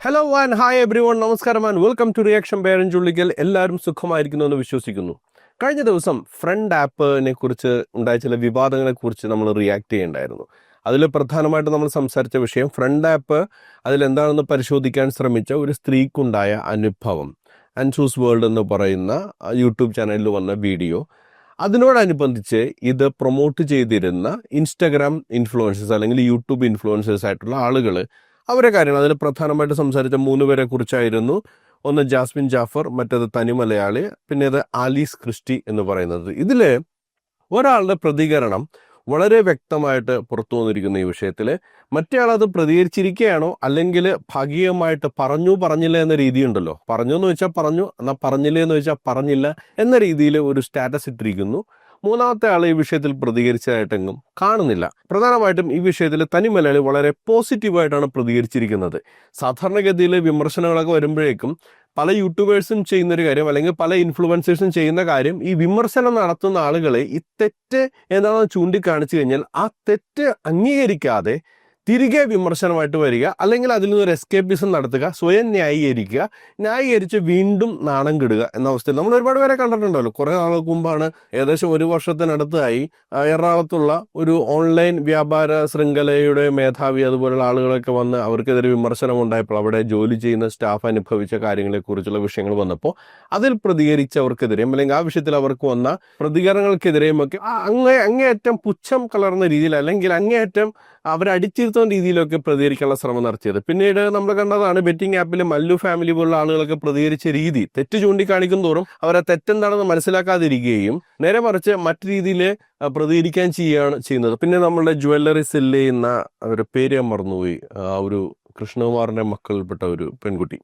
Hello and hi everyone, നമസ്കാരം and welcome to reaction Peran Chullikkal. എല്ലാവരും സുഖമായിരിക്കുന്നു എന്ന് വിശ്വസിക്കുന്നു. കഴിഞ്ഞ ദിവസം ഫ്രണ്ട് ആപ്പിനെ കുറിച്ച് ഉണ്ടായ ചില വിവാദങ്ങളെ കുറിച്ച് നമ്മൾ റിയാക്ട് ചെയ്യേണ്ടായിരുന്നു. അതിൽ പ്രധാനമായിട്ട് നമ്മൾ സംസാരിച്ച വിഷയം ഫ്രണ്ട് ആപ്പ് അതിലെന്താണെന്ന് പരിശോധിക്കാൻ ശ്രമിച്ച ഒരു സ്ത്രീക്കുണ്ടായ അനുഭവം. അൻഷൂസ് വേൾഡ് എന്ന് പറയുന്ന യൂട്യൂബ് ചാനലിൽ വന്ന വീഡിയോ, അതിനോടനുബന്ധിച്ച് ഇത് പ്രൊമോട്ട് ചെയ്തിരുന്ന ഇൻസ്റ്റഗ്രാം ഇൻഫ്ലുവൻസേഴ്സ് അല്ലെങ്കിൽ യൂട്യൂബ് ഇൻഫ്ലുവൻസേഴ്സ് ആയിട്ടുള്ള ആളുകൾ, അവരെ കാര്യങ്ങൾ അതിൽ പ്രധാനമായിട്ട് സംസാരിച്ച 3 പേരെ കുറിച്ചായിരുന്നു. ഒന്ന് ജാസ്മിൻ ജാഫർ, മറ്റേത് തനി മലയാളി, പിന്നെ അത് ആലീസ് ക്രിസ്റ്റി എന്ന് പറയുന്നത്. ഇതിൽ ഒരാളുടെ പ്രതികരണം വളരെ വ്യക്തമായിട്ട് പുറത്തു വന്നിരിക്കുന്ന ഈ വിഷയത്തിൽ. മറ്റേ ആളത് പ്രതികരിച്ചിരിക്കുകയാണോ അല്ലെങ്കിൽ ഭാഗികമായിട്ട് പറഞ്ഞില്ല എന്ന രീതിയുണ്ടല്ലോ. പറഞ്ഞു എന്ന് വെച്ചാൽ പറഞ്ഞു, എന്നാൽ പറഞ്ഞില്ല എന്ന് വെച്ചാൽ പറഞ്ഞില്ല എന്ന രീതിയിൽ ഒരു സ്റ്റാറ്റസ് ഇട്ടിരിക്കുന്നു. മൂന്നാമത്തെ ആൾ ഈ വിഷയത്തിൽ പ്രതികരിച്ചതായിട്ടെങ്ങും കാണുന്നില്ല. പ്രധാനമായിട്ടും ഈ വിഷയത്തിൽ തനി മലയാളി വളരെ പോസിറ്റീവായിട്ടാണ് പ്രതികരിച്ചിരിക്കുന്നത്. സാധാരണഗതിയിൽ വിമർശനങ്ങളൊക്കെ വരുമ്പോഴേക്കും പല യൂട്യൂബേഴ്സും ചെയ്യുന്നൊരു കാര്യം, അല്ലെങ്കിൽ പല ഇൻഫ്ലുവൻസേഴ്സും ചെയ്യുന്ന കാര്യം, ഈ വിമർശനം നടത്തുന്ന ആളുകളെ ഈ തെറ്റ് എന്താണെന്ന് ചൂണ്ടിക്കാണിച്ചു കഴിഞ്ഞാൽ ആ തെറ്റ് അംഗീകരിക്കാതെ തിരികെ വിമർശനമായിട്ട് വരിക, അല്ലെങ്കിൽ അതിൽ നിന്നൊരു എസ്കേപ്പിസം നടത്തുക, സ്വയം ന്യായീകരിച്ച് വീണ്ടും നാണം കെടുക എന്ന അവസ്ഥയിൽ നമ്മൾ ഒരുപാട് പേരെ കണ്ടിട്ടുണ്ടല്ലോ. കുറേ നാൾക്ക് മുമ്പാണ്, ഏകദേശം 1 വർഷത്തിനടുത്തായി, എറണാകുളത്തുള്ള ഒരു ഓൺലൈൻ വ്യാപാര ശൃംഖലയുടെ മേധാവി അതുപോലുള്ള ആളുകളൊക്കെ വന്ന് അവർക്കെതിരെ വിമർശനം ഉണ്ടായപ്പോൾ അവിടെ ജോലി ചെയ്യുന്ന സ്റ്റാഫ് അനുഭവിച്ച കാര്യങ്ങളെക്കുറിച്ചുള്ള വിഷയങ്ങൾ വന്നപ്പോൾ അതിൽ പ്രതികരിച്ചവർക്കെതിരെയും അല്ലെങ്കിൽ ആ വിഷയത്തിൽ അവർക്ക് വന്ന പ്രതികരണങ്ങൾക്കെതിരെയും ഒക്കെ അങ്ങേയറ്റം പുച്ഛം കലർന്ന രീതിയിൽ, അല്ലെങ്കിൽ അങ്ങേയറ്റം അവരടിച്ചിരുത്തുന്ന രീതിയിലൊക്കെ പ്രതികരിക്കാനുള്ള ശ്രമം നടത്തിയത്. പിന്നീട് നമ്മൾ കണ്ടതാണ് ബെറ്റിംഗ് ആപ്പിൽ മല്ലു ഫാമിലി പോലുള്ള ആളുകളൊക്കെ പ്രതികരിച്ച രീതി. തെറ്റ് ചൂണ്ടിക്കാണിക്കും തോറും അവരെ തെറ്റെന്താണെന്ന് മനസ്സിലാക്കാതിരിക്കുകയും നേരെ മറിച്ച് മറ്റു രീതിയിൽ പ്രതികരിക്കാൻ ചെയ്യുന്നത്. പിന്നെ നമ്മളുടെ ജ്വല്ലറി സെല്ല് ചെയ്യുന്ന അവരുടെ പേര് ഞാൻ മറന്നുപോയി, ഒരു കൃഷ്ണകുമാറിന്റെ മക്കളിൽപ്പെട്ട ഒരു പെൺകുട്ടി.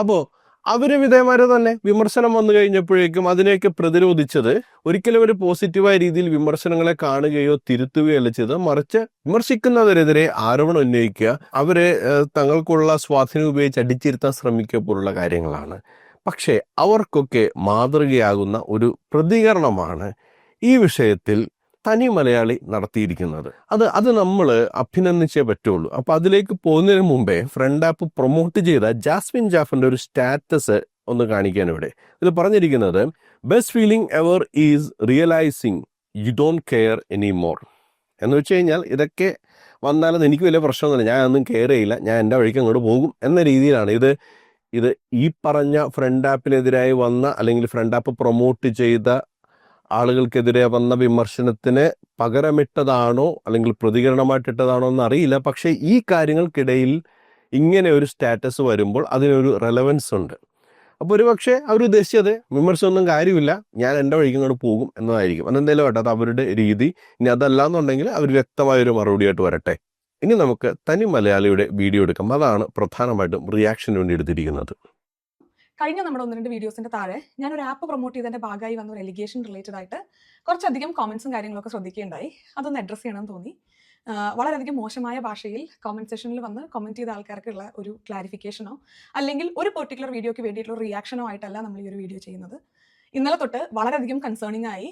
അപ്പോൾ അവര് വിധേയമാരെ തന്നെ വിമർശനം വന്നു കഴിഞ്ഞപ്പോഴേക്കും അതിനെയൊക്കെ പ്രതിരോധിച്ചത് ഒരിക്കലും ഒരു പോസിറ്റീവായ രീതിയിൽ വിമർശനങ്ങളെ കാണുകയോ തിരുത്തുകയല്ല ചെയ്ത്, മറിച്ച് വിമർശിക്കുന്നവരെതിരെ ആരോപണം ഉന്നയിക്കുക, അവരെ തങ്ങൾക്കുള്ള സ്വാധീനം ഉപയോഗിച്ച് അടിച്ചിരുത്താൻ ശ്രമിക്കുക പോലുള്ള കാര്യങ്ങളാണ്. പക്ഷേ അവർക്കൊക്കെ മാതൃകയാകുന്ന ഒരു പ്രതികരണമാണ് ഈ വിഷയത്തിൽ തനി മലയാളി നടത്തിയിരിക്കുന്നത്. അത് നമ്മൾ അഭിനന്ദിച്ചേ പറ്റുള്ളൂ. അപ്പൊ അതിലേക്ക് പോകുന്നതിന് മുമ്പേ ഫ്രണ്ട് ആപ്പ് പ്രൊമോട്ട് ചെയ്ത ജാസ്മിൻ ജാഫറിന്റെ ഒരു സ്റ്റാറ്റസ് ഒന്ന് കാണിക്കാൻ ഇവിടെ. ഇതിൽ പറഞ്ഞിരിക്കുന്നത്, best feeling ever is realising you don't care any more എന്ന് വെച്ച് കഴിഞ്ഞാൽ, ഇതൊക്കെ വന്നാലും എനിക്ക് വലിയ പ്രശ്നമൊന്നുമില്ല, ഞാൻ ഒന്നും കെയർ ചെയ്യില്ല, ഞാൻ എൻ്റെ വഴിക്ക് അങ്ങോട്ട് പോകും എന്ന രീതിയിലാണ് ഇത് ഈ പറഞ്ഞ ഫ്രണ്ട് ആപ്പിനെതിരായി വന്ന, അല്ലെങ്കിൽ ഫ്രണ്ട് ആപ്പ് പ്രൊമോട്ട് ചെയ്ത ആളുകൾക്കെതിരെ വന്ന വിമർശനത്തിന് പകരമിട്ടതാണോ അല്ലെങ്കിൽ പ്രതികരണമായിട്ടിട്ടതാണോ എന്നറിയില്ല. പക്ഷേ ഈ കാര്യങ്ങൾക്കിടയിൽ ഇങ്ങനെ ഒരു സ്റ്റാറ്റസ് വരുമ്പോൾ അതിനൊരു റെലവൻസ് ഉണ്ട്. അപ്പോൾ ഒരു പക്ഷേ അവരുദ്ദേശിച്ചത് വിമർശനമൊന്നും കാര്യമില്ല, ഞാൻ എൻ്റെ വഴിക്ക് അങ്ങോട്ട് പോകും എന്നതായിരിക്കും. അതെന്തായാലും കേട്ടോ, അത് അവരുടെ രീതി. ഇനി അതല്ല എന്നുണ്ടെങ്കിൽ അവർ വ്യക്തമായൊരു മറുപടിയായിട്ട് വരട്ടെ. ഇനി നമുക്ക് തനി മലയാളിയുടെ വീഡിയോ എടുക്കാം. അതാണ് പ്രധാനമായിട്ടും റിയാക്ഷന് വേണ്ടി എടുത്തിരിക്കുന്നത്. കഴിഞ്ഞ നമ്മുടെ 1-2 വീഡിയോസിന്റെ താഴെ ഞാൻ ഒരു ആപ്പ് പ്രൊമോട്ട് ചെയ്തതിന്റെ ഭാഗമായി വന്ന ഒരു എലിഗേഷൻ റിലേറ്റഡ് ആയിട്ട് കുറച്ചധികം കോമന്റ്സും കാര്യങ്ങളൊക്കെ ശ്രദ്ധിക്കുകയുണ്ടായി. അതൊന്ന് അഡ്രസ്സ് ചെയ്യണമെന്ന് തോന്നി. വളരെയധികം മോശമായ ഭാഷയിൽ കോമന്റ് സെഷനിൽ വന്ന് കമന്റ് ചെയ്ത ആൾക്കാർക്കുള്ള ഒരു ക്ലാരിഫിക്കേഷനോ അല്ലെങ്കിൽ ഒരു പെർട്ടിക്കുലർ വീഡിയോയ്ക്ക് വേണ്ടിയിട്ടുള്ള റിയാക്ഷനോ ആയിട്ടല്ല നമ്മൾ ഈ ഒരു വീഡിയോ ചെയ്യുന്നത്. ഇന്നലെ തൊട്ട് വളരെയധികം കൺസേണിംഗ് ആയി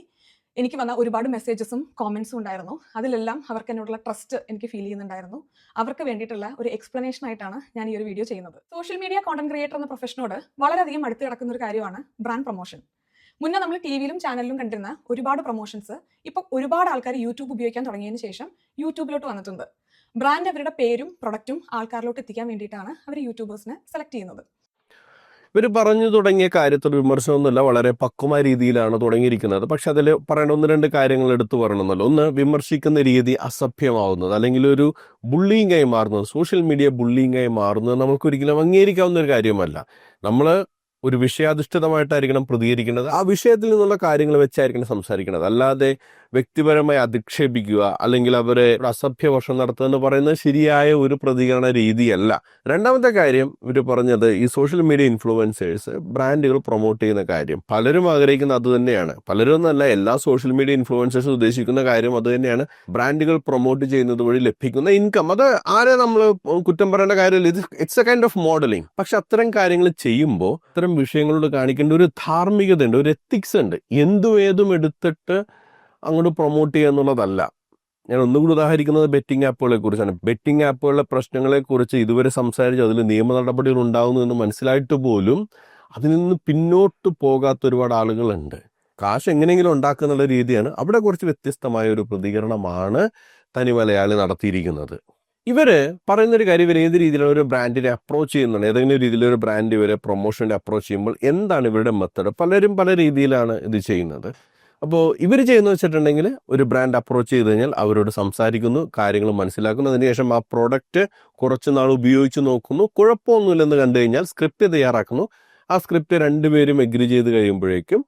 എനിക്ക് വന്ന ഒരുപാട് മെസ്സേജസും കോമന്റ്സും ഉണ്ടായിരുന്നു. അതിലെല്ലാം അവർക്ക് എന്നോടുള്ള ട്രസ്റ്റ് എനിക്ക് ഫീൽ ചെയ്യുന്നുണ്ടായിരുന്നു. അവർക്ക് വേണ്ടിയിട്ടുള്ള ഒരു എക്സ്പ്ലനേഷൻ ആയിട്ടാണ് ഞാൻ ഈ ഒരു വീഡിയോ ചെയ്യുന്നത്. സോഷ്യൽ മീഡിയ കോണ്ടന്റ് ക്രിയേറ്റർ എന്ന പ്രൊഫഷനോട് വളരെയധികം അടുത്ത് കിടക്കുന്ന ഒരു കാര്യമാണ് ബ്രാൻഡ് പ്രൊമോഷൻ. മുന്നേ നമ്മൾ ടിവിയിലും ചാനലിലും കണ്ടിരുന്ന ഒരുപാട് പ്രൊമോഷൻസ് ഇപ്പോൾ ഒരുപാട് ആൾക്കാർ യൂട്യൂബ് ഉപയോഗിക്കാൻ തുടങ്ങിയതിന് ശേഷം യൂട്യൂബിലോട്ട് വന്നിട്ടുണ്ട്. ബ്രാൻഡ് അവരുടെ പേരും പ്രൊഡക്റ്റും ആൾക്കാരിലോട്ട് എത്തിക്കാൻ വേണ്ടിയിട്ടാണ് അവർ യൂട്യൂബേഴ്സിനെ സെലക്ട് ചെയ്യുന്നത്. ഇവർ പറഞ്ഞു തുടങ്ങിയ കാര്യത്തിൽ വിമർശനമൊന്നുമില്ല, വളരെ പക്വമായ രീതിയിലാണ് തുടങ്ങിയിരിക്കുന്നത്. പക്ഷെ അതിൽ പറയേണ്ട 1-2 കാര്യങ്ങൾ എടുത്തു പറയണമെന്നല്ലോ. ഒന്ന്, വിമർശിക്കുന്ന രീതി അസഭ്യമാവുന്നത് അല്ലെങ്കിൽ ഒരു ബുള്ളിങ്ങായി മാറുന്നത്, സോഷ്യൽ മീഡിയ ബുള്ളിങ്ങായി മാറുന്നത് നമുക്കൊരിക്കലും അംഗീകരിക്കാവുന്ന ഒരു കാര്യമല്ല. നമ്മൾ ഒരു വിഷയാധിഷ്ഠിതമായിട്ടായിരിക്കണം പ്രതികരിക്കേണ്ടത്. ആ വിഷയത്തിൽ നിന്നുള്ള കാര്യങ്ങൾ വെച്ചായിരിക്കണം സംസാരിക്കേണ്ടത്. അല്ലാതെ വ്യക്തിപരമായി അധിക്ഷേപിക്കുക അല്ലെങ്കിൽ അവരെ അസഭ്യവർഷം നടത്തുക എന്ന് പറയുന്നത് ശരിയായ ഒരു പ്രതികരണ രീതിയല്ല. രണ്ടാമത്തെ കാര്യം, ഇവർ പറഞ്ഞത് ഈ സോഷ്യൽ മീഡിയ ഇൻഫ്ലുവൻസേഴ്സ് ബ്രാൻഡുകൾ പ്രൊമോട്ട് ചെയ്യുന്ന കാര്യം പലരും ആഗ്രഹിക്കുന്ന അത് തന്നെയാണ്. പലരും എന്നല്ല, എല്ലാ സോഷ്യൽ മീഡിയ ഇൻഫ്ലുവൻസേഴ്സ് ഉദ്ദേശിക്കുന്ന കാര്യം അത് തന്നെയാണ്. ബ്രാൻഡുകൾ പ്രൊമോട്ട് ചെയ്യുന്നത് വഴി ലഭിക്കുന്ന ഇൻകം. അത് ആരെ നമ്മൾ കുറ്റം പറയേണ്ട കാര്യമില്ല. It's A kind of modelling. പക്ഷെ അത്തരം കാര്യങ്ങൾ ചെയ്യുമ്പോൾ അത്തരം വിഷയങ്ങളോട് കാണിക്കേണ്ട ഒരു ധാർമ്മികത ഉണ്ട്, ഒരു എത്തിക്സ് ഉണ്ട്. എന്തും ഏതും എടുത്തിട്ട് അങ്ങോട്ട് പ്രൊമോട്ട് ചെയ്യുക എന്നുള്ളതല്ല. ഞാൻ ഒന്നുകൂടി ഉദാഹരിക്കുന്നത് ബെറ്റിംഗ് ആപ്പുകളെ കുറിച്ചാണ്. ബെറ്റിംഗ് ആപ്പുകളുടെ പ്രശ്നങ്ങളെക്കുറിച്ച് ഇതുവരെ സംസാരിച്ച് അതിൽ നിയമ നടപടികൾ ഉണ്ടാകുന്നു എന്ന് മനസ്സിലായിട്ട് പോലും അതിൽ നിന്ന് പിന്നോട്ട് പോകാത്ത ഒരുപാട് ആളുകളുണ്ട്. കാശ് എങ്ങനെയെങ്കിലും ഉണ്ടാക്കുന്നുള്ള രീതിയാണ്. അവിടെ കുറച്ച് വ്യത്യസ്തമായ ഒരു പ്രതികരണമാണ് തനി മലയാളി നടത്തിയിരിക്കുന്നത്. ഇവര് പറയുന്നൊരു കാര്യം, ഇവർ ഏത് രീതിയിലുള്ള ഒരു ബ്രാൻഡിനെ അപ്രോച്ച് ചെയ്യുന്നുണ്ട്, ഏതെങ്കിലും രീതിയിലൊരു ബ്രാൻഡ് ഇവരെ പ്രൊമോഷൻ്റെ അപ്രോച്ച് ചെയ്യുമ്പോൾ എന്താണ് ഇവരുടെ മെത്തേഡ്? പലരും പല രീതിയിലാണ് ഇത് ചെയ്യുന്നത്. അപ്പോൾ ഇവർ ചെയ്യുന്നത് വെച്ചിട്ടുണ്ടെങ്കിൽ ഒരു ബ്രാൻഡ് അപ്രോച്ച് ചെയ്ത് കഴിഞ്ഞാൽ അവരോട് സംസാരിക്കുന്നു, കാര്യങ്ങൾ മനസ്സിലാക്കുന്നു, അതിനുശേഷം ആ പ്രോഡക്റ്റ് കുറച്ച് നാൾ ഉപയോഗിച്ച് നോക്കുന്നു, കുഴപ്പമൊന്നുമില്ലെന്ന് കണ്ടു കഴിഞ്ഞാൽ സ്ക്രിപ്റ്റ് തയ്യാറാക്കുന്നു. ആ സ്ക്രിപ്റ്റ് രണ്ടുപേരും എഗ്രി ചെയ്ത് കഴിയുമ്പോഴേക്കും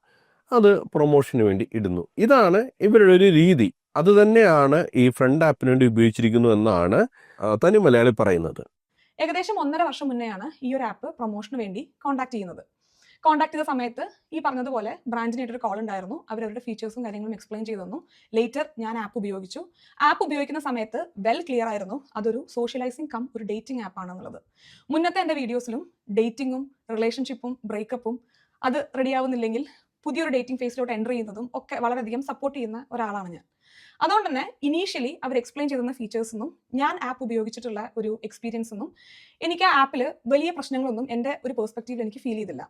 അത് പ്രൊമോഷന് വേണ്ടി ഇടുന്നു. ഇതാണ് ഇവരുടെ ഒരു രീതി. അത് തന്നെയാണ് ഈ ഫ്രണ്ട് ആപ്പിന് വേണ്ടി ഉപയോഗിച്ചിരിക്കുന്നു എന്നാണ് തനി മലയാളി പറയുന്നത്. ഏകദേശം 1.5 വർഷം മുന്നെയാണ് ഈ ഒരു ആപ്പ് പ്രൊമോഷന് വേണ്ടി കോൺടാക്ട് ചെയ്യുന്നത്. കോൺടാക്ട് ചെയ്ത സമയത്ത് ഈ പറഞ്ഞതുപോലെ ബ്രാൻഡിനായിട്ടൊരു കോൾ ഉണ്ടായിരുന്നു. അവരവരുടെ ഫീച്ചേഴ്സും കാര്യങ്ങളും എക്സ്പ്ലെയിൻ ചെയ്തു തന്നു. ലേറ്റർ ഞാൻ ആപ്പ് ഉപയോഗിച്ചു. ആപ്പ് ഉപയോഗിക്കുന്ന സമയത്ത് വെൽ ക്ലിയർ ആയിരുന്നു അതൊരു സോഷ്യലൈസിങ് കം ഒരു ഡേറ്റിംഗ് ആപ്പാണെന്നുള്ളത്. മുന്നത്തെ എൻ്റെ വീഡിയോസിലും ഡേറ്റിങ്ങും റിലേഷൻഷിപ്പും ബ്രേക്കപ്പും അത് റെഡിയാവുന്നില്ലെങ്കിൽ പുതിയൊരു ഡേറ്റിംഗ് ഫേസിലോട്ട് എൻ്റർ ചെയ്യുന്നതും ഒക്കെ വളരെയധികം സപ്പോർട്ട് ചെയ്യുന്ന ഒരാളാണ് ഞാൻ. അതുകൊണ്ട് തന്നെ ഇനീഷ്യലി അവർ എക്സ്പ്ലെയിൻ ചെയ്തിരുന്ന ഫീച്ചേഴ്സൊന്നും ഞാൻ ആപ്പ് ഉപയോഗിച്ചിട്ടുള്ള ഒരു എക്സ്പീരിയൻസ് ഒന്നും എനിക്ക് ആ ആപ്പിൽ വലിയ പ്രശ്നങ്ങളൊന്നും എൻ്റെ ഒരു പെർസ്പെക്റ്റീവിൽ എനിക്ക് ഫീൽ ചെയ്തില്ല.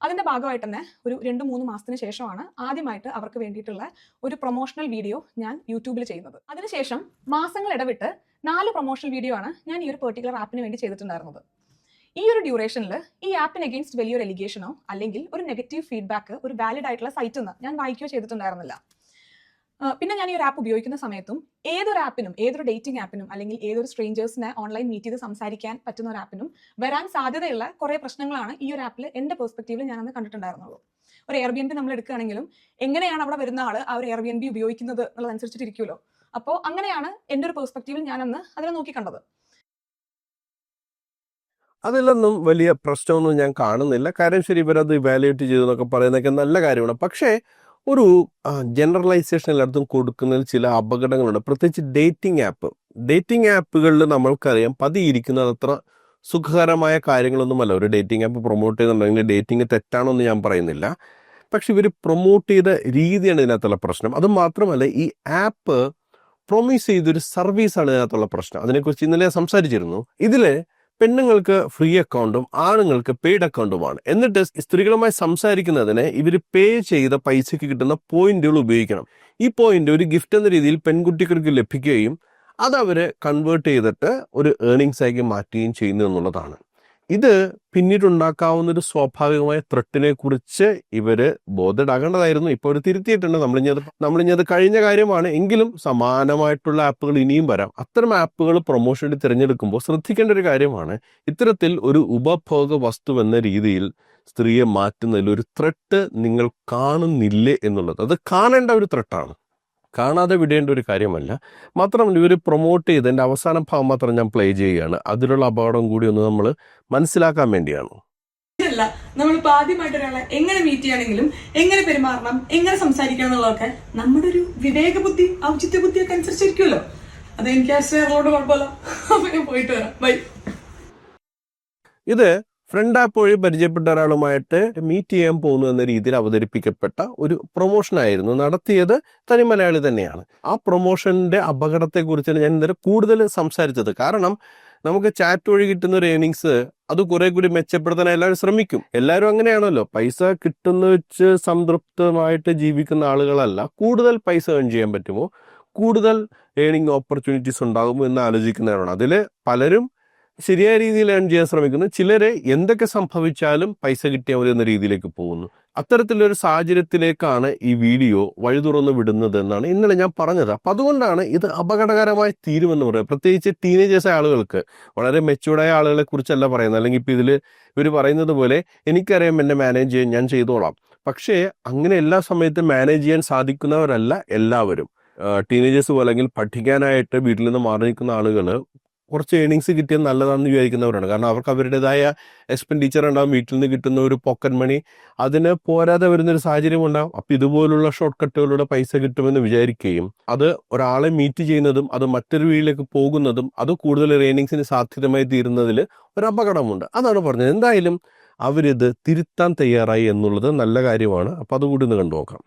അതിൻ്റെ ഭാഗമായിട്ട് തന്നെ ഒരു 2-3 മാസത്തിന് ശേഷമാണ് ആദ്യമായിട്ട് അവർക്ക് വേണ്ടിയിട്ടുള്ള ഒരു പ്രൊമോഷണൽ വീഡിയോ ഞാൻ യൂട്യൂബിൽ ചെയ്യുന്നത്. അതിനുശേഷം മാസങ്ങൾ ഇടവിട്ട് 4 പ്രൊമോഷണൽ വീഡിയോ ആണ് ഞാൻ ഈ ഒരു പെർട്ടിക്കുലർ ആപ്പിന് വേണ്ടി ചെയ്തിട്ടുണ്ടായിരുന്നത്. ഈ ഒരു ഡ്യൂറേഷനിൽ ഈ ആപ്പിന് അഗെയിൻസ്റ്റ് വലിയൊരു എലിഗേഷനോ അല്ലെങ്കിൽ ഒരു നെഗറ്റീവ് ഫീഡ്ബാക്ക് ഒരു വാലിഡ് ആയിട്ടുള്ള സൈറ്റിൽ നിന്ന് ഞാൻ വായിക്കുകയോ ചെയ്തിട്ടുണ്ടായിരുന്നില്ല. പിന്നെ ഞാൻ ഈ ഒരു ആപ്പ് ഉപയോഗിക്കുന്ന സമയത്തും ഏതൊരു ആപ്പിനും, ഏതൊരു ഡേറ്റിംഗ് ആപ്പിനും അല്ലെങ്കിൽ ഏതൊരു സ്ട്രേഞ്ചേഴ്സിനെ ഓൺലൈൻ മീറ്റ് ചെയ്ത് സംസാരിക്കാൻ പറ്റുന്ന ഒരു ആപ്പിനും വരാൻ സാധ്യതയുള്ള കുറേ പ്രശ്നങ്ങളാണ് ഈ ഒരു ആപ്പിൽ എൻ്റെ പെർസ്പെക്റ്റീവിൽ ഞാനന്ന് കണ്ടിട്ടുണ്ടായിരുന്നുള്ളൂ. ഒരു എയർബിഎൻബി നമ്മൾ എടുക്കുകയാണെങ്കിലും എങ്ങനെയാണ് അവിടെ വരുന്ന ആൾ ആ ഒരു എയർബിഎൻബി ഉപയോഗിക്കുന്നത് എന്നുള്ളതനുസരിച്ചിട്ടിരിക്കുമല്ലോ. അപ്പോൾ അങ്ങനെയാണ് എൻ്റെ ഒരു പെർസ്പെക്റ്റീവിൽ ഞാനന്ന് അതിനെ നോക്കിക്കണ്ടത്. അതിലൊന്നും വലിയ പ്രശ്നമൊന്നും ഞാൻ കാണുന്നില്ല. കാര്യം ശരി, ഇവരത് ഇവാലുവേറ്റ് ചെയ്തെന്നൊക്കെ പറയുന്നതൊക്കെ നല്ല കാര്യമാണ്. പക്ഷേ ഒരു ജനറലൈസേഷൻ എല്ലായിടത്തും കൊടുക്കുന്നതിൽ ചില അപകടങ്ങളുണ്ട്. പ്രത്യേകിച്ച് ഡേറ്റിംഗ് ആപ്പുകളിൽ നമ്മൾക്കറിയാം പതിയിരിക്കുന്നത് അത്ര സുഖകരമായ കാര്യങ്ങളൊന്നുമല്ല. ഒരു ഡേറ്റിംഗ് ആപ്പ് പ്രൊമോട്ട് ചെയ്യുന്നുണ്ടെങ്കിൽ ഡേറ്റിംഗ് തെറ്റാണോ എന്ന് ഞാൻ പറയുന്നില്ല. പക്ഷെ ഇവർ പ്രൊമോട്ട് ചെയ്ത രീതിയാണ് ഇതിനകത്തുള്ള പ്രശ്നം. അത് മാത്രമല്ല, ഈ ആപ്പ് പ്രൊമിസ് ചെയ്തൊരു സർവീസാണ് ഇതിനകത്തുള്ള പ്രശ്നം. അതിനെക്കുറിച്ച് ഇന്നലെ സംസാരിച്ചിരുന്നു. ഇതിൽ പെണ്ണുങ്ങൾക്ക് ഫ്രീ അക്കൗണ്ടും ആണുങ്ങൾക്ക് പെയ്ഡ് അക്കൗണ്ടുമാണ്. എന്നിട്ട് സ്ത്രീകളുമായി സംസാരിക്കുന്നതിന് ഇവർ പേ ചെയ്ത പൈസയ്ക്ക് കിട്ടുന്ന പോയിന്റുകൾ ഉപയോഗിക്കണം. ഈ പോയിന്റ് ഒരു ഗിഫ്റ്റ് എന്ന രീതിയിൽ പെൺകുട്ടികൾക്ക് ലഭിക്കുകയും അത് അവർ കൺവേർട്ട് ചെയ്തിട്ട് ഒരു ഏർണിങ്സ് ആക്കി മാറ്റുകയും ചെയ്യുന്നു എന്നുള്ളതാണ്. ഇത് പിന്നീടുണ്ടാക്കാവുന്ന ഒരു സ്വാഭാവികമായ ത്രെട്ടിനെ കുറിച്ച് ഇവര് ബോധേഡാകേണ്ടതായിരുന്നു. ഇപ്പോൾ ഒരു തിരുത്തിയിട്ടുണ്ട്. നമ്മളിഞ്ഞത് കഴിഞ്ഞ കാര്യമാണ്. എങ്കിലും സമാനമായിട്ടുള്ള ആപ്പുകൾ ഇനിയും വരാം. അത്തരം ആപ്പുകൾ പ്രൊമോഷന് തിരഞ്ഞെടുക്കുമ്പോൾ ശ്രദ്ധിക്കേണ്ട ഒരു കാര്യമാണ്, ഇത്തരത്തിൽ ഒരു ഉപഭോഗ വസ്തു എന്ന രീതിയിൽ സ്ത്രീയെ മാറ്റുന്നതിൽ ഒരു ത്രെട്ട് നിങ്ങൾ കാണുന്നില്ലേ എന്നുള്ളത്. അത് കാണേണ്ട ഒരു ത്രെട്ടാണ്, കാണാതെ വിടേണ്ട ഒരു കാര്യമല്ല. മാത്രമല്ല, ഇവർ പ്രൊമോട്ട് ചെയ്തതിൻ്റെ അവസാന ഭാഗം മാത്രം ഞാൻ പ്ലേ ചെയ്യുകയാണ്. അതിലുള്ള അപകടം കൂടി ഒന്ന് നമ്മൾ മനസ്സിലാക്കാൻ വേണ്ടിയാണ്. ഇതല്ല, നമ്മളിപ്പോൾ ആദ്യമായിട്ട് ഒരാളെ എങ്ങനെ മീറ്റ് ചെയ്യണമെങ്കിലും എങ്ങനെ പെരുമാറണം, എങ്ങനെ സംസാരിക്കണം എന്നുള്ളതൊക്കെ നമ്മുടെ ഒരു വിവേക ബുദ്ധി, ഔചിത്യ ബുദ്ധിയൊക്കെ അനുസരിച്ചിരിക്കുമല്ലോ. അത് എനിക്ക് ആശ്രയങ്ങളോട് കുഴപ്പമില്ല. അപ്പൊ ഞാൻ പോയിട്ട് വരാം, ബൈ. ഇത് ഫ്രണ്ട് ആപ്പ് വഴി പരിചയപ്പെട്ട ഒരാളുമായിട്ട് മീറ്റ് ചെയ്യാൻ പോകുന്നു എന്ന രീതിയിൽ അവതരിപ്പിക്കപ്പെട്ട ഒരു പ്രൊമോഷനായിരുന്നു. നടത്തിയത് തനി മലയാളി തന്നെയാണ്. ആ പ്രൊമോഷന്റെ അപകടത്തെക്കുറിച്ചാണ് ഞാൻ ഇന്നലെ കൂടുതൽ സംസാരിച്ചത്. കാരണം നമുക്ക് ചാറ്റ് വഴി കിട്ടുന്ന ഒരു ഏർണിങ്സ് അത് കുറെ കൂടി മെച്ചപ്പെടുത്താൻ എല്ലാവരും ശ്രമിക്കും. എല്ലാവരും അങ്ങനെയാണല്ലോ. പൈസ കിട്ടുന്ന വെച്ച് സംതൃപ്തമായിട്ട് ജീവിക്കുന്ന ആളുകളല്ല. കൂടുതൽ പൈസ ഏൺ ചെയ്യാൻ പറ്റുമോ, കൂടുതൽ ഏർണിംഗ് ഓപ്പർച്യൂണിറ്റീസ് ഉണ്ടാകുമോ എന്ന് ആലോചിക്കുന്നവരാണ്. അതിൽ പലരും ശരിയായ രീതിയിൽ ഏൺ ചെയ്യാൻ ശ്രമിക്കുന്നു. ചിലരെ എന്തൊക്കെ സംഭവിച്ചാലും പൈസ കിട്ടിയാൽ മതി എന്ന രീതിയിലേക്ക് പോകുന്നു. അത്തരത്തിലൊരു സാഹചര്യത്തിലേക്കാണ് ഈ വീഡിയോ വഴി തുറന്നു വിടുന്നത് എന്നാണ് ഇന്നലെ ഞാൻ പറഞ്ഞത്. അപ്പം അതുകൊണ്ടാണ് ഇത് അപകടകരമായി തീരുമെന്ന് പറയുന്നത്. പ്രത്യേകിച്ച് ടീനേജേഴ്സായ ആളുകൾക്ക്, വളരെ മെച്യൂർഡായ ആളുകളെ കുറിച്ചല്ല പറയുന്നത്. അല്ലെങ്കിൽ ഇപ്പം ഇതിൽ ഇവർ പറയുന്നത് പോലെ എനിക്കറിയാം എന്നെ മാനേജ് ചെയ്യാൻ, ഞാൻ ചെയ്തോളാം. പക്ഷേ അങ്ങനെ എല്ലാ സമയത്തും മാനേജ് ചെയ്യാൻ സാധിക്കുന്നവരല്ല എല്ലാവരും. ടീനേജേഴ്സ് പോലെ അല്ലെങ്കിൽ പഠിക്കാനായിട്ട് വീട്ടിൽ നിന്ന് മാറി നിൽക്കുന്ന ആളുകൾ കുറച്ച് ഏർണിങ്സ് കിട്ടിയാൽ നല്ലതാണെന്ന് വിചാരിക്കുന്നവരാണ്. കാരണം അവർക്ക് അവരുടേതായ എക്സ്പെൻഡിച്ചർ ഉണ്ടാകും. വീട്ടിൽ നിന്ന് കിട്ടുന്ന ഒരു പോക്കറ്റ് മണി അതിന് പോരാതെ വരുന്നൊരു സാഹചര്യം ഉണ്ടാകും. അപ്പം ഇതുപോലുള്ള ഷോർട്ട് കട്ടുകളിലൂടെ പൈസ കിട്ടുമെന്ന് വിചാരിക്കുകയും അത് ഒരാളെ മീറ്റ് ചെയ്യുന്നതും അത് മറ്റൊരു വീട്ടിലേക്ക് പോകുന്നതും അത് കൂടുതൽ ഏർണിങ്സിന് സാധ്യതമായി തീരുന്നതിൽ ഒരു അപകടമുണ്ട്. അതാണ് പറഞ്ഞത്. എന്തായാലും അവരിത് തിരുത്താൻ തയ്യാറായി എന്നുള്ളത് നല്ല കാര്യമാണ്. അപ്പം അതുകൂടി ഒന്ന് കണ്ടു നോക്കാം.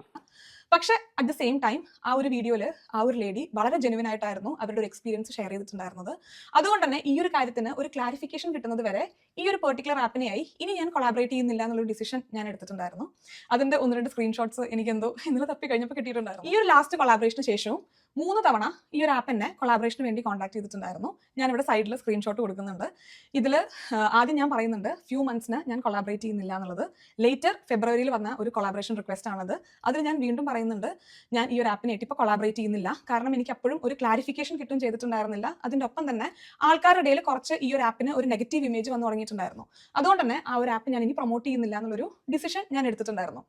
പക്ഷെ അറ്റ് ദ സെയിം ടൈം ആ ഒരു വീഡിയോയിൽ ആ ഒരു ലേഡി വളരെ ജെനുവിൻ ആയിട്ടായിരുന്നു അവരുടെ ഒരു എക്സ്പീരിയൻസ് ഷെയർ ചെയ്തിട്ടുണ്ടായിരുന്നത്. അതുകൊണ്ട് തന്നെ ഈ ഒരു കാര്യത്തിന് ഒരു ക്ലാരിഫിക്കേഷൻ കിട്ടുന്നത് വരെ ഈ ഒരു പെർട്ടിക്കുലർ ആപ്പിനെയായി ഇനി ഞാൻ കൊളാബറേറ്റ് ചെയ്യുന്നില്ല എന്നുള്ളൊരു ഡിസിഷൻ ഞാൻ എടുത്തിട്ടുണ്ടായിരുന്നു. അതിന്റെ 1-2 സ്ക്രീൻഷോട്ട്സ് എനിക്ക് എന്തോ ഇന്നലെ തപ്പി കഴിഞ്ഞപ്പോൾ കിട്ടിയിട്ടുണ്ടായിരുന്നു. ഈ ഒരു ലാസ്റ്റ് കൊളാബറേഷന് ശേഷവും 3 തവണ ഈ ഒരു ആപ്പ് എന്നെ കൊളാബറേഷന് വേണ്ടി കോൺടാക്ട് ചെയ്തിട്ടുണ്ടായിരുന്നു. ഞാനിവിടെ സൈഡിൽ സ്ക്രീൻഷോട്ട് കൊടുക്കുന്നുണ്ട്. ഇതിൽ ആദ്യം ഞാൻ പറയുന്നുണ്ട് ഫ്യൂ മന്ത്സിന് ഞാൻ കൊളാബറേറ്റ് ചെയ്യുന്നില്ല എന്നുള്ളത്. ലേറ്റർ ഫെബ്രുവരിയിൽ വന്ന ഒരു കൊളാബറേഷൻ റിക്വസ്റ്റ് ആണത്. അതിൽ ഞാൻ വീണ്ടും പറയുന്നുണ്ട് ഞാൻ ഈ ഒരു ആപ്പിനായിട്ട് ഇപ്പോൾ കൊളാബറേറ്റ് ചെയ്യുന്നില്ല. കാരണം എനിക്ക് അപ്പോഴും ഒരു ക്ലാരിഫിക്കേഷൻ കിട്ടും ചെയ്തിട്ടുണ്ടായിരുന്നില്ല. അതിൻ്റെ ഒപ്പം തന്നെ ആൾക്കാരുടെ ഇടയിൽ കുറച്ച് ഈ ഒരു ആപ്പിന് ഒരു നെഗറ്റീവ് ഇമേജ് വന്നു തുടങ്ങിയിട്ടുണ്ടായിരുന്നു. അതുകൊണ്ട് തന്നെ ആ ഒരു ആപ്പ് ഞാൻ ഇനി പ്രൊമോട്ട് ചെയ്യുന്നില്ല എന്നുള്ളൊരു ഡിസിഷൻ ഞാൻ എടുത്തിട്ടുണ്ടായിരുന്നു.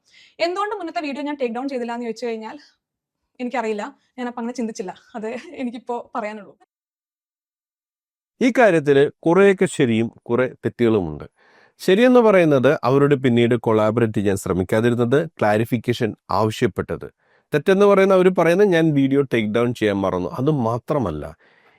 എന്തുകൊണ്ട് മുന്നത്തെ വീഡിയോ ഞാൻ ടേക്ക് ഡൗൺ ചെയ്തില്ല എന്ന് ചോദിച്ചു കഴിഞ്ഞാൽ എനിക്കറിയില്ല. ഞാനപ്പോൾ അങ്ങനെ ചിന്തിച്ചില്ല. അത് എനിക്കിപ്പോൾ പറയാനുള്ളൂ. ഈ കാര്യത്തിൽ കുറേയൊക്കെ ശരിയും കുറെ തെറ്റുകളുമുണ്ട്. ശരിയെന്ന് പറയുന്നത് അവരോട് പിന്നീട് കൊളാബറേറ്റ് ചെയ്യാൻ ശ്രമിക്കാതിരുന്നത്, ക്ലാരിഫിക്കേഷൻ ആവശ്യപ്പെട്ടത്. തെറ്റെന്ന് പറയുന്ന അവർ പറയുന്നത് ഞാൻ വീഡിയോ ടേക്ക് ഡൗൺ ചെയ്യാൻ മറന്നു. അത് മാത്രമല്ല,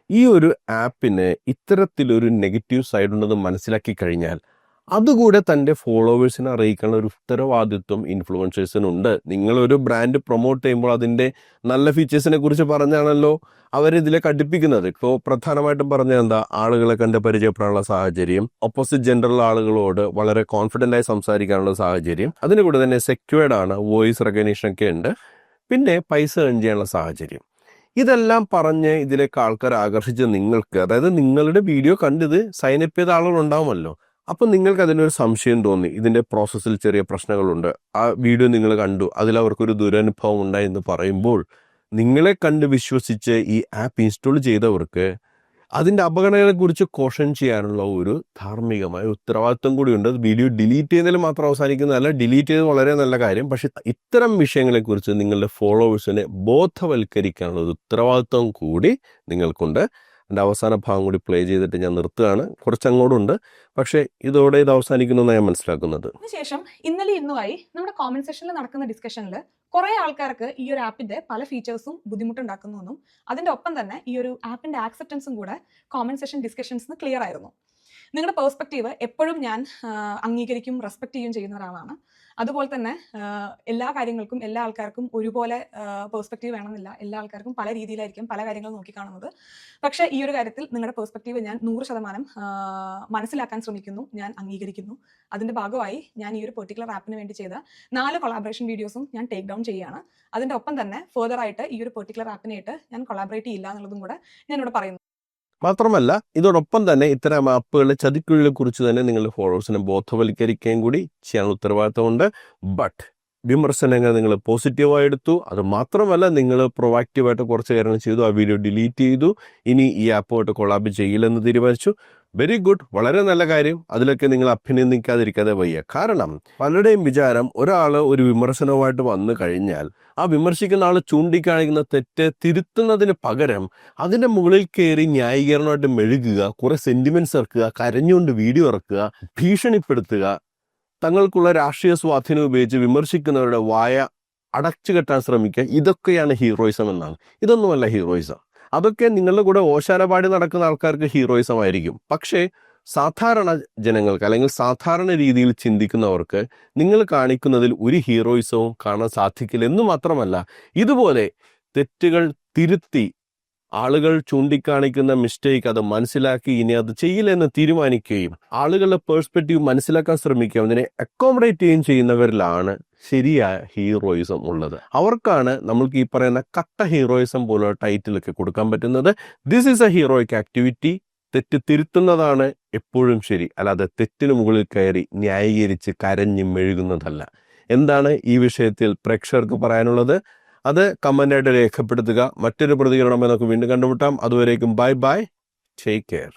ഈ ഒരു ആപ്പിന് ഇത്തരത്തിലൊരു നെഗറ്റീവ് സൈഡ് ഉണ്ടെന്ന് മനസ്സിലാക്കി കഴിഞ്ഞാൽ അതുകൂടെ തൻ്റെ ഫോളോവേഴ്സിനെ അറിയിക്കാനുള്ള ഒരു ഉത്തരവാദിത്വം ഇൻഫ്ലുവൻസേഴ്സിനുണ്ട്. നിങ്ങളൊരു ബ്രാൻഡ് പ്രൊമോട്ട് ചെയ്യുമ്പോൾ അതിൻ്റെ നല്ല ഫീച്ചേഴ്സിനെ കുറിച്ച് പറഞ്ഞാണല്ലോ അവരിതിലെ കടുപ്പിക്കുന്നത്. ഇപ്പോൾ പ്രധാനമായിട്ടും പറഞ്ഞാൽ എന്താ, ആളുകളെ കണ്ട് പരിചയപ്പെടാനുള്ള സാഹചര്യം, ഓപ്പോസിറ്റ് ജെൻഡറിലുള്ള ആളുകളോട് വളരെ കോൺഫിഡൻ്റ് ആയി സംസാരിക്കാനുള്ള സാഹചര്യം, അതിന് കൂടെ തന്നെ സെക്യൂർഡ് ആണ്, വോയിസ് റെക്കഗ്നീഷൻ ഒക്കെ ഉണ്ട്, പിന്നെ പൈസ ഏൺ ചെയ്യാനുള്ള സാഹചര്യം. ഇതെല്ലാം പറഞ്ഞ് ഇതിലേക്ക് ആൾക്കാർ ആകർഷിച്ച് നിങ്ങൾക്ക്, അതായത് നിങ്ങളുടെ വീഡിയോ കണ്ടിത് സൈനപ്പ് ചെയ്ത ആളുകളുണ്ടാവുമല്ലോ, അപ്പം നിങ്ങൾക്ക് അതിനൊരു സംശയം തോന്നി, ഇതിൻ്റെ പ്രോസസ്സിൽ ചെറിയ പ്രശ്നങ്ങളുണ്ട്, ആ വീഡിയോ നിങ്ങൾ കണ്ടു, അതിൽ അവർക്കൊരു ദുരനുഭവം ഉണ്ടായി എന്ന് പറയുമ്പോൾ നിങ്ങളെ കണ്ട് വിശ്വസിച്ച് ഈ ആപ്പ് ഇൻസ്റ്റാൾ ചെയ്തവർക്ക് അതിൻ്റെ അപകടങ്ങളെക്കുറിച്ച് കോഷൻ ചെയ്യാനുള്ള ഒരു ധാർമ്മികമായ ഉത്തരവാദിത്വം കൂടിയുണ്ട്. വീഡിയോ ഡിലീറ്റ് ചെയ്യുന്നതിൽ മാത്രം അവസാനിക്കുന്നതല്ല, ഡിലീറ്റ് ചെയ്ത് വളരെ നല്ല കാര്യം. പക്ഷെ ഇത്തരം വിഷയങ്ങളെക്കുറിച്ച് നിങ്ങളുടെ ഫോളോവേഴ്സിനെ ബോധവൽക്കരിക്കാനുള്ള ഒരു ഉത്തരവാദിത്വം കൂടി നിങ്ങൾക്കുണ്ട്. എൻ്റെ അവസാന ഭാഗം കൂടി പ്ലേ ചെയ്തിട്ട് ഞാൻ നിർത്തുകയാണ്. കുറച്ചങ്ങോട്ടുണ്ട്, പക്ഷേ ഇതോടെ ഇത് അവസാനിക്കുമെന്നാണ് ഞാൻ മനസ്സിലാക്കുന്നത്. അതിനുശേഷം ഇന്നലെ ഇന്നുമായി നമ്മുടെ കോമന്റ് സെക്ഷനിൽ നടക്കുന്ന ഡിസ്കഷനിൽ കുറെ ആൾക്കാർക്ക് ഈ ഒരു ആപ്പിന്റെ പല ഫീച്ചേഴ്സും ബുദ്ധിമുട്ടുണ്ടാക്കുന്നുവെന്നും അതിന്റെ ഒപ്പം തന്നെ ഈ ഒരു ആപ്പിന്റെ ആക്സെപ്റ്റൻസും കൂടെ കോമന്റ് സെഷൻ ഡിസ്കഷൻസിന് ക്ലിയർ ആയിരുന്നു. നിങ്ങളുടെ പേഴ്സ്പെക്റ്റീവ് എപ്പോഴും ഞാൻ അംഗീകരിക്കും, റെസ്പെക്ട് ചെയ്യുകയും ചെയ്യുന്ന ഒരാളാണ്. അതുപോലെ തന്നെ എല്ലാ കാര്യങ്ങൾക്കും എല്ലാ ആൾക്കാർക്കും ഒരുപോലെ പേഴ്സ്പെക്റ്റീവ് വേണമെന്നില്ല. എല്ലാ ആൾക്കാർക്കും പല രീതിയിലായിരിക്കും പല കാര്യങ്ങൾ നോക്കിക്കാണുന്നത്. പക്ഷേ ഈ ഒരു കാര്യത്തിൽ നിങ്ങളുടെ പേഴ്സ്പെക്റ്റീവ് ഞാൻ 100% മനസ്സിലാക്കാൻ ശ്രമിക്കുന്നു, ഞാൻ അംഗീകരിക്കുന്നു. അതിൻ്റെ ഭാഗമായി ഞാൻ ഈ ഒരു പെർട്ടിക്കുലർ ആപ്പിന് വേണ്ടി ചെയ്ത 4 കൊളാബറേഷൻ വീഡിയോസും ഞാൻ ടേക്ക് ഡൗൺ ചെയ്യുകയാണ്. അതിൻ്റെ ഒപ്പം തന്നെ ഫെർദർ ആയിട്ട് ഈ ഒരു പെർട്ടിക്കുലർ ആപ്പിനായിട്ട് ഞാൻ കൊളാബറേറ്റ് ചെയ്യില്ല എന്നുള്ളതും കൂടെ ഞാനിവിടെ പറയുന്നു. മാത്രമല്ല, ഇതോടൊപ്പം തന്നെ ഇത്തരം ആപ്പുകളുടെ ചതിക്കുഴികളെ കുറിച്ച് തന്നെ നിങ്ങളുടെ ഫോളോവേഴ്സിനെ ബോധവൽക്കരിക്കുകയും കൂടി ചെയ്യാനുള്ള ഉത്തരവാദിത്തമുണ്ട്. ബട്ട് വിമർശനങ്ങൾ നിങ്ങൾ പോസിറ്റീവായി എടുത്തു. അത് മാത്രമല്ല, നിങ്ങൾ പ്രൊവാക്റ്റീവായിട്ട് കുറച്ച് കാര്യങ്ങൾ ചെയ്തു, ആ വീഡിയോ ഡിലീറ്റ് ചെയ്തു, ഇനി ഈ ആപ്പുമായിട്ട് കൊളാബ് ചെയ്യില്ലെന്ന് തീരുമാനിച്ചു. വെരി ഗുഡ്, വളരെ നല്ല കാര്യം. അതിലൊക്കെ നിങ്ങൾ അഭിനന്ദിക്കാതിരിക്കാതെ വയ്യ. കാരണം പലരുടെയും വിചാരം ഒരാൾ ഒരു വിമർശനവുമായിട്ട് വന്നു കഴിഞ്ഞാൽ ആ വിമർശിക്കുന്ന ആൾ ചൂണ്ടിക്കാണിക്കുന്ന തെറ്റ് തിരുത്തുന്നതിന് പകരം അതിൻ്റെ മുകളിൽ കയറി ന്യായീകരണമായിട്ട് മെഴുകുക, കുറെ സെന്റിമെന്റ്സ് ഇറക്കുക, കരഞ്ഞുകൊണ്ട് വീഡിയോ ഇറക്കുക, ഭീഷണിപ്പെടുത്തുക, തങ്ങൾക്കുള്ള രാഷ്ട്രീയ സ്വാധീനം ഉപയോഗിച്ച് വിമർശിക്കുന്നവരുടെ വായ അടച്ചുകെട്ടാൻ ശ്രമിക്കുക. ഇതൊക്കെയാണ് ഹീറോയിസം എന്നാണ്. ഇതൊന്നുമല്ല ഹീറോയിസം. അതൊക്കെ നിങ്ങളുടെ കൂടെ ഓശാനപാടി നടക്കുന്ന ആൾക്കാർക്ക് ഹീറോയിസം ആയിരിക്കും. പക്ഷേ സാധാരണ ജനങ്ങൾക്ക് അല്ലെങ്കിൽ സാധാരണ രീതിയിൽ ചിന്തിക്കുന്നവർക്ക് നിങ്ങൾ കാണിക്കുന്നതിൽ ഒരു ഹീറോയിസവും കാണാൻ സാധിക്കില്ല. എന്ന് മാത്രമല്ല, ഇതുപോലെ തെറ്റുകൾ തിരുത്തി ആളുകൾ ചൂണ്ടിക്കാണിക്കുന്ന മിസ്റ്റേക്ക് അത് മനസ്സിലാക്കി ഇനി അത് ചെയ്യില്ലെന്ന് തീരുമാനിക്കുകയും ആളുകളുടെ പേഴ്സ്പെക്റ്റീവ് മനസ്സിലാക്കാൻ ശ്രമിക്കുകയും അതിനെ അക്കോമഡേറ്റ് ചെയ്യുകയും ചെയ്യുന്നവരിലാണ് ശരിയായ ഹീറോയിസം ഉള്ളത്. അവർക്കാണ് നമ്മൾക്ക് ഈ പറയുന്ന കട്ട ഹീറോയിസം പോലുള്ള ടൈറ്റിലൊക്കെ കൊടുക്കാൻ പറ്റുന്നത്. This is A heroic activity. തെറ്റ് തിരുത്തുന്നതാണ് എപ്പോഴും ശരി, അല്ലാതെ തെറ്റിന് മുകളിൽ കയറി ന്യായീകരിച്ച് കരഞ്ഞ് മെഴുകുന്നതല്ല. എന്താണ് ഈ വിഷയത്തിൽ പ്രേക്ഷകർക്ക് പറയാനുള്ളത്? അത് കമൻ്റായിട്ട് രേഖപ്പെടുത്തുക. മറ്റൊരു പ്രതികരണം നമുക്ക് വീണ്ടും കണ്ടുമുട്ടാം. അതുവരേക്കും ബൈ ബൈ, ടേക്ക് കെയർ.